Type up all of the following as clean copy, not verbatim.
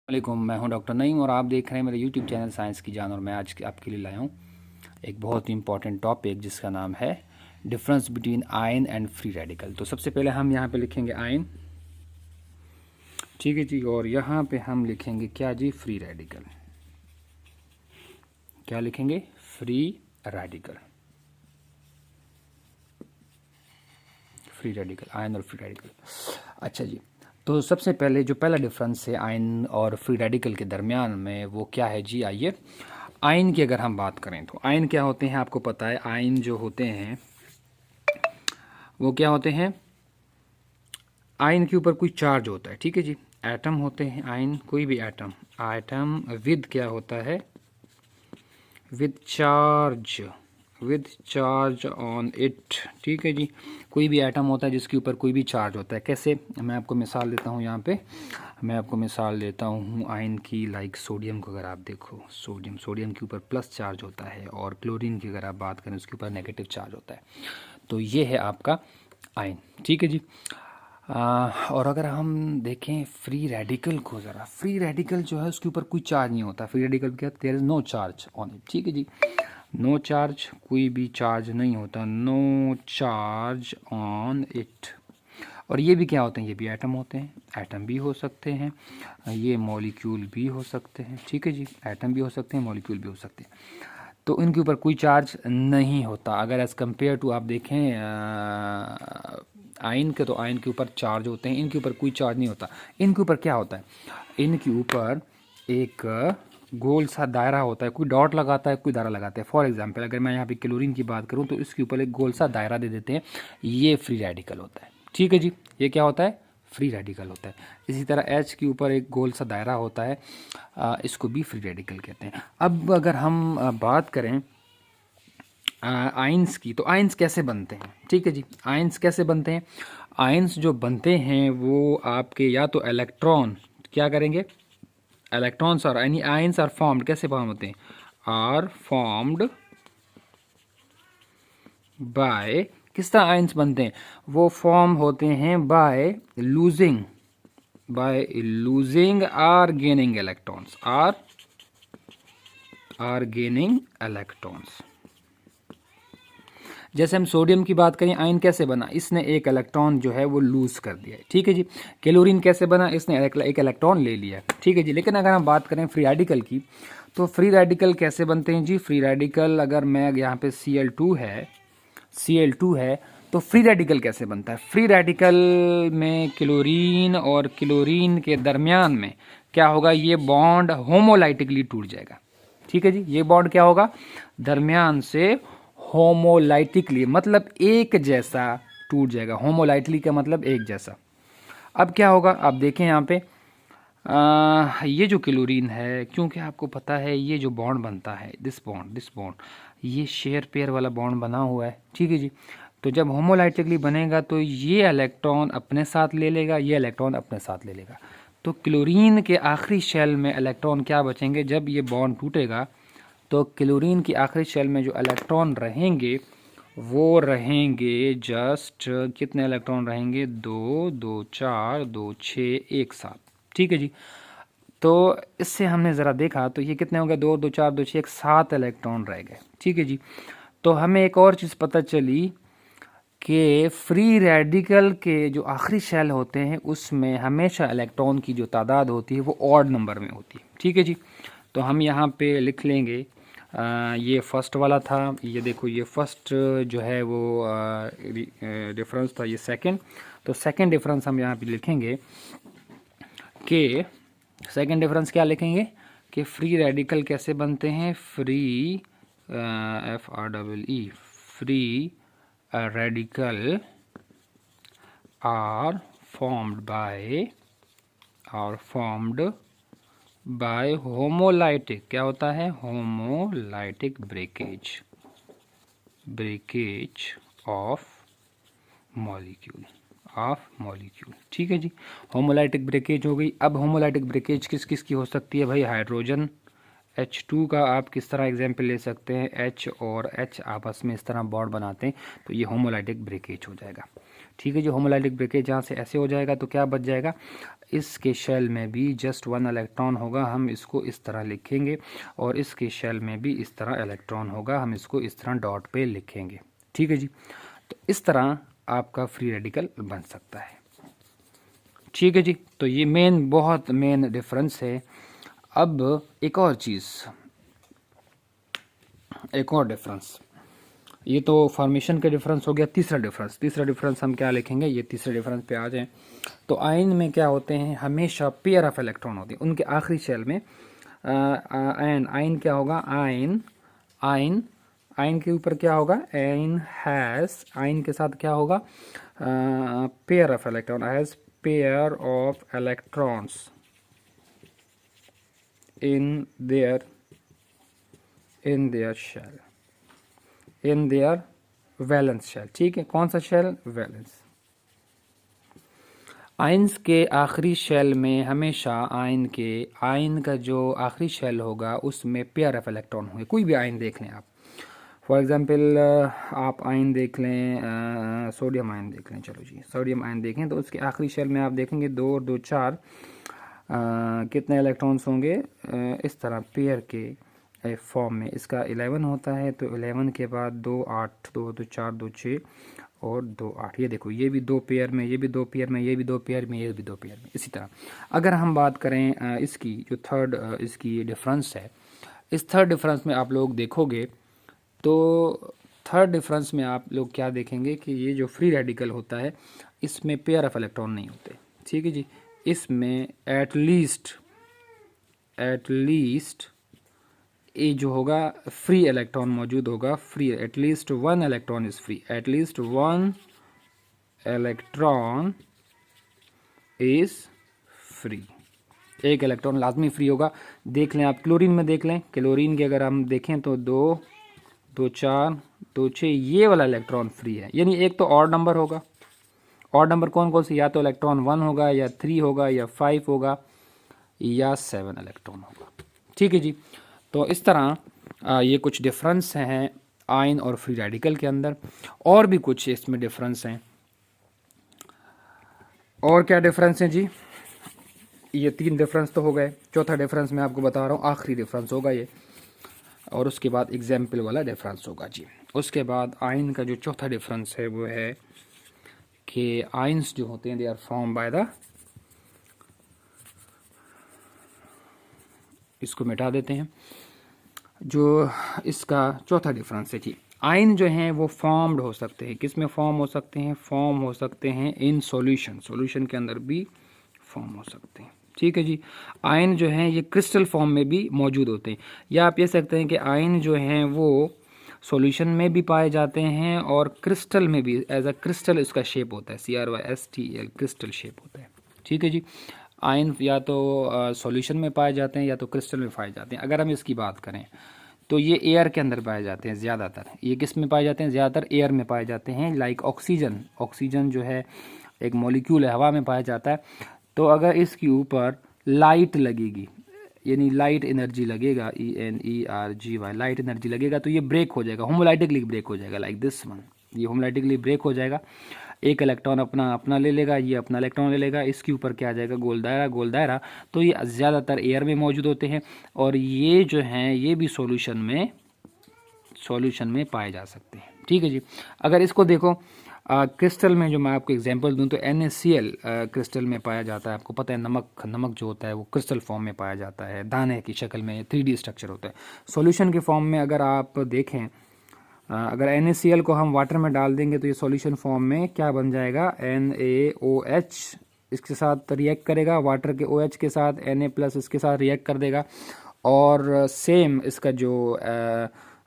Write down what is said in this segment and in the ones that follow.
वालेकुम, मैं हूं डॉक्टर नईम और आप देख रहे हैं मेरे यूट्यूब चैनल साइंस की जान। और मैं आज आपके लिए लाया हूं एक बहुत ही इंपॉर्टेंट टॉपिक जिसका नाम है difference between ion and free radical. तो सबसे पहले हम यहां पे लिखेंगे आयन, ठीक है जी, और यहां पे हम लिखेंगे क्या जी, फ्री रेडिकल। क्या लिखेंगे? Free radical. Free radical, ion और फ्री रेडिकल। अच्छा जी, तो सबसे पहले जो पहला डिफरेंस है आयन और फ्री रेडिकल के दरमियान में वो क्या है जी? आइए, आयन की अगर हम बात करें तो आयन क्या होते हैं आपको पता है। आयन जो होते हैं वो क्या होते हैं? आयन के ऊपर कोई चार्ज होता है, ठीक है जी। एटम होते हैं आयन, कोई भी एटम, एटम विद क्या होता है? With charge, with charge on it, ठीक है जी। कोई भी एटम होता है जिसके ऊपर कोई भी चार्ज होता है। कैसे? मैं आपको मिसाल देता हूँ यहाँ पे। मैं आपको मिसाल देता हूँ आयन की, लाइक सोडियम को अगर आप देखो, सोडियम के ऊपर प्लस चार्ज होता है, और क्लोरीन की अगर आप बात करें उसके ऊपर नेगेटिव चार्ज होता है। तो ये है आपका आयन, ठीक है जी। और अगर हम देखें फ्री रेडिकल को ज़रा, फ्री रेडिकल जो है उसके ऊपर कोई चार्ज नहीं होता। फ्री रेडिकल क्या? There is no charge on it, ठीक है जी। नो चार्ज, कोई भी चार्ज नहीं होता, नो चार्ज ऑन इट। और ये भी क्या होते हैं? ये भी एटम होते हैं, एटम भी हो सकते हैं, ये मॉलिक्यूल भी हो सकते हैं, ठीक है जी। एटम भी हो सकते हैं, मॉलिक्यूल भी हो सकते हैं। तो इनके ऊपर कोई चार्ज नहीं होता। अगर एज़ कम्पेयर टू आप देखें आयन के, तो आयन के ऊपर चार्ज होते हैं, इनके ऊपर कोई चार्ज नहीं होता। इनके ऊपर क्या होता है? इनके ऊपर एक गोल सा दायरा होता है, कोई डॉट लगाता है, कोई दायरा लगाता है। फॉर एग्जांपल अगर मैं यहाँ पे क्लोरीन की बात करूँ तो इसके ऊपर एक गोल सा दायरा दे देते हैं, ये फ्री रेडिकल होता है, ठीक है जी। ये क्या होता है? फ्री रेडिकल होता है। इसी तरह एच के ऊपर एक गोल सा दायरा होता है, इसको भी फ्री रेडिकल कहते हैं। अब अगर हम बात करें आयंस की, तो आयंस कैसे बनते हैं? ठीक है जी, आयंस कैसे बनते हैं? आयंस जो बनते हैं वो आपके या तो इलेक्ट्रॉन क्या करेंगे? इलेक्ट्रॉन्स और आयंस आर फॉर्म्ड, कैसे फॉर्म होते हैं? आर फॉर्म्ड बाय, किस तरह आयंस बनते हैं? वो फॉर्म होते हैं by losing or gaining electrons, or gaining electrons. जैसे हम सोडियम की बात करें, आयन कैसे बना? इसने एक इलेक्ट्रॉन जो है वो लूज कर दिया है, ठीक है जी। क्लोरीन कैसे बना? इसने एक इलेक्ट्रॉन ले लिया, ठीक है जी। लेकिन अगर हम बात करें फ्री रेडिकल की, तो फ्री रेडिकल कैसे बनते हैं जी? फ्री रेडिकल, अगर मैं यहाँ पे Cl2 है तो फ्री रेडिकल कैसे बनता है? फ्री रेडिकल में क्लोरीन और क्लोरीन के दरमियान में क्या होगा? ये बॉन्ड होमोलाइटिकली टूट जाएगा, ठीक है जी। ये बॉन्ड क्या होगा? दरमियान से होमोलाइटिकली, मतलब एक जैसा टूट जाएगा। होमोलाइटिकली का मतलब एक जैसा। अब क्या होगा? आप देखें यहाँ पे ये जो क्लोरीन है, क्योंकि आपको पता है ये जो बॉन्ड बनता है, दिस बॉन्ड ये शेयर पेयर वाला बॉन्ड बना हुआ है, ठीक है जी। तो जब होमोलाइटिकली बनेगा तो ये इलेक्ट्रॉन अपने साथ ले लेगा, ये इलेक्ट्रॉन अपने साथ ले लेगा। तो क्लोरीन के आखिरी शेल में इलेक्ट्रॉन क्या बचेंगे? जब ये बॉन्ड टूटेगा तो क्लोरीन की आखिरी शेल में जो इलेक्ट्रॉन रहेंगे वो रहेंगे जस्ट कितने इलेक्ट्रॉन रहेंगे? 2 2 4 2 6 1 7, ठीक है जी। तो इससे हमने ज़रा देखा तो ये कितने हो गए? 2 2 4 2 6 1 7 इलेक्ट्रॉन रह गए, ठीक है जी। तो हमें एक और चीज़ पता चली कि फ्री रेडिकल के जो आखिरी शेल होते हैं उसमें हमेशा इलेक्ट्रॉन की जो तादाद होती है वो ऑड नंबर में होती है, ठीक है जी। तो हम यहाँ पे लिख लेंगे, ये फर्स्ट वाला था, ये देखो ये फर्स्ट जो है वो डिफरेंस था, ये सेकंड। तो सेकंड डिफरेंस हम यहाँ पे लिखेंगे कि सेकंड डिफरेंस क्या लिखेंगे कि फ्री रेडिकल कैसे बनते हैं? Free FREE, free radical are formed by homolytic, क्या होता है? होमोलाइटिक ब्रेकेज ऑफ मॉलिक्यूल, ठीक है जी। होमोलाइटिक ब्रेकेज हो गई। अब होमोलाइटिक ब्रेकेज किस किस की हो सकती है भाई? हाइड्रोजन H2 का आप किस तरह एग्जाम्पल ले सकते हैं? H और H आपस में इस तरह बॉन्ड बनाते हैं तो ये होमोलाइटिक ब्रेकेज हो जाएगा, ठीक है जी। होमोलाइटिक ब्रेकेज जहाँ से ऐसे हो जाएगा तो क्या बच जाएगा, इसके शेल में भी जस्ट 1 इलेक्ट्रॉन होगा, हम इसको इस तरह लिखेंगे, और इसके शेल में भी इस तरह इलेक्ट्रॉन होगा, हम इसको इस तरह डॉट पे लिखेंगे। ठीक है जी। तो इस तरह आपका फ्री रेडिकल बन सकता है। ठीक है जी। तो ये बहुत मेन डिफरेंस है। अब एक और चीज़, एक और डिफरेंस, ये तो फॉर्मेशन का डिफरेंस हो गया। तीसरा डिफरेंस हम क्या लिखेंगे, ये तीसरे डिफरेंस पे आ जाएं तो आयन में क्या होते हैं, हमेशा पेयर ऑफ इलेक्ट्रॉन होते हैं उनके आखिरी शेल में। आयन क्या होगा, आयन के ऊपर क्या होगा, आयन के साथ क्या होगा, pair of electron, has pair of electrons in their shell, in their valence shell. ठीक है, कौन सा शेल, वैलेंस। आयन्स के आखिरी शेल में हमेशा आयन का जो आखिरी शेल होगा उसमें पेयर ऑफ इलेक्ट्रॉन होंगे। कोई भी आयन देख लें आप, फॉर एग्जांपल आप आयन देख लें, सोडियम आयन देख लें, चलो जी सोडियम आयन देखें तो उसके आखिरी शेल में आप देखेंगे 2 और 2 4 कितने इलेक्ट्रॉन्स होंगे, इस तरह पेयर के फॉर्म में। इसका 11 होता है, तो 11 के बाद 2 8, 2 2 4 2 6 और 2 8। ये देखो, ये भी 2 पेयर में, ये भी 2 पेयर में, ये भी 2 पेयर में, ये भी 2 पेयर में। इसी तरह अगर हम बात करें इसकी जो थर्ड इसकी डिफरेंस है, इस थर्ड डिफरेंस में आप लोग देखोगे तो थर्ड डिफरेंस में आप लोग क्या देखेंगे कि ये जो फ्री रेडिकल होता है इसमें पेयर ऑफ इलेक्ट्रॉन नहीं होते। ठीक है जी। इसमें एटलीस्ट ये जो होगा फ्री इलेक्ट्रॉन मौजूद होगा, free, at least 1 electron is free, at least 1 electron is free, एक इलेक्ट्रॉन लाजमी फ्री होगा। देख लें आप क्लोरीन में, देख लें क्लोरीन के अगर हम देखें तो 2 2 4 2 6 ये वाला इलेक्ट्रॉन फ्री है, यानी एक तो ऑड नंबर होगा। ऑड नंबर कौन कौन से, या तो इलेक्ट्रॉन 1 होगा, या 3 होगा, या 5 होगा, या 7 इलेक्ट्रॉन होगा। ठीक है जी। तो इस तरह ये कुछ डिफरेंस हैं आयन और फ्री रेडिकल के अंदर। और भी कुछ इसमें डिफरेंस हैं। और क्या डिफरेंस हैं जी, ये 3 डिफरेंस तो हो गए, चौथा डिफरेंस मैं आपको बता रहा हूँ, आखिरी डिफरेंस होगा ये, और उसके बाद एग्जाम्पल वाला डिफरेंस होगा जी। उसके बाद आयन का जो चौथा डिफरेंस है वो है कि आयन्स जो होते हैं they are form by the, इसको मिटा देते हैं, जो इसका चौथा डिफरेंस है जी। आयन जो हैं वो फॉर्म्ड हो सकते हैं, किस में फॉर्म हो सकते हैं, फॉर्म हो सकते हैं इन सॉल्यूशन के अंदर भी फॉर्म हो सकते हैं। ठीक है जी। आयन जो हैं ये क्रिस्टल फॉर्म में भी मौजूद होते हैं, या आप ये सकते हैं कि आयन जो हैं वो सॉल्यूशन में भी पाए जाते हैं और क्रिस्टल में भी, एज अ क्रिस्टल इसका शेप होता है, CRYSTL, क्रिस्टल शेप होता है। ठीक है जी। आयन या तो सॉल्यूशन में पाए जाते हैं या तो क्रिस्टल में पाए जाते हैं। अगर हम इसकी बात करें तो ये एयर के अंदर पाए जाते हैं ज़्यादातर। ये किस में पाए जाते हैं, ज़्यादातर एयर में पाए जाते हैं। लाइक ऑक्सीजन जो है एक मॉलिक्यूल है, हवा में पाया जाता है। तो अगर इसके ऊपर लाइट लगेगी, यानी लाइट एनर्जी लगेगा, ENERGY, लाइट एनर्जी लगेगा, तो ये ब्रेक हो जाएगा, होमोलाइटिकली ब्रेक हो जाएगा, लाइक दिस वन, ये होमोलाइटिकली ब्रेक हो जाएगा। एक इलेक्ट्रॉन अपना ले लेगा, ये अपना इलेक्ट्रॉन ले लेगा, इसके ऊपर क्या आ जाएगा, गोल दायरा। तो ये ज़्यादातर एयर में मौजूद होते हैं, और ये जो हैं ये भी सॉल्यूशन में पाए जा सकते हैं। ठीक है जी। अगर इसको देखो क्रिस्टल में, जो मैं आपको एग्जांपल दूं तो NaCl क्रिस्टल में पाया जाता है। आपको पता है नमक जो होता है वो क्रिस्टल फॉर्म में पाया जाता है, दाने की शक्ल में 3D स्ट्रक्चर होता है। सॉल्यूशन के फॉर्म में अगर आप देखें, अगर NaCl को हम वाटर में डाल देंगे तो ये सॉल्यूशन फॉर्म में क्या बन जाएगा, NaOH, इसके साथ रिएक्ट करेगा, वाटर के OH के साथ Na+ इसके साथ रिएक्ट कर देगा, और सेम इसका जो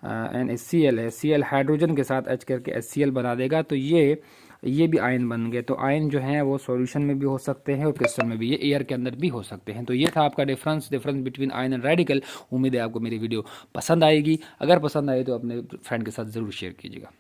NaCl है, Cl हाइड्रोजन के साथ H करके HCl बना देगा। तो ये भी आयन बन गए। तो आयन जो है वो सॉल्यूशन में भी हो सकते हैं और क्रिस्टल में भी, ये एयर के अंदर भी हो सकते हैं। तो ये था आपका difference between ion and radical. उम्मीद है आपको मेरी वीडियो पसंद आएगी। अगर पसंद आए तो अपने फ्रेंड के साथ ज़रूर शेयर कीजिएगा।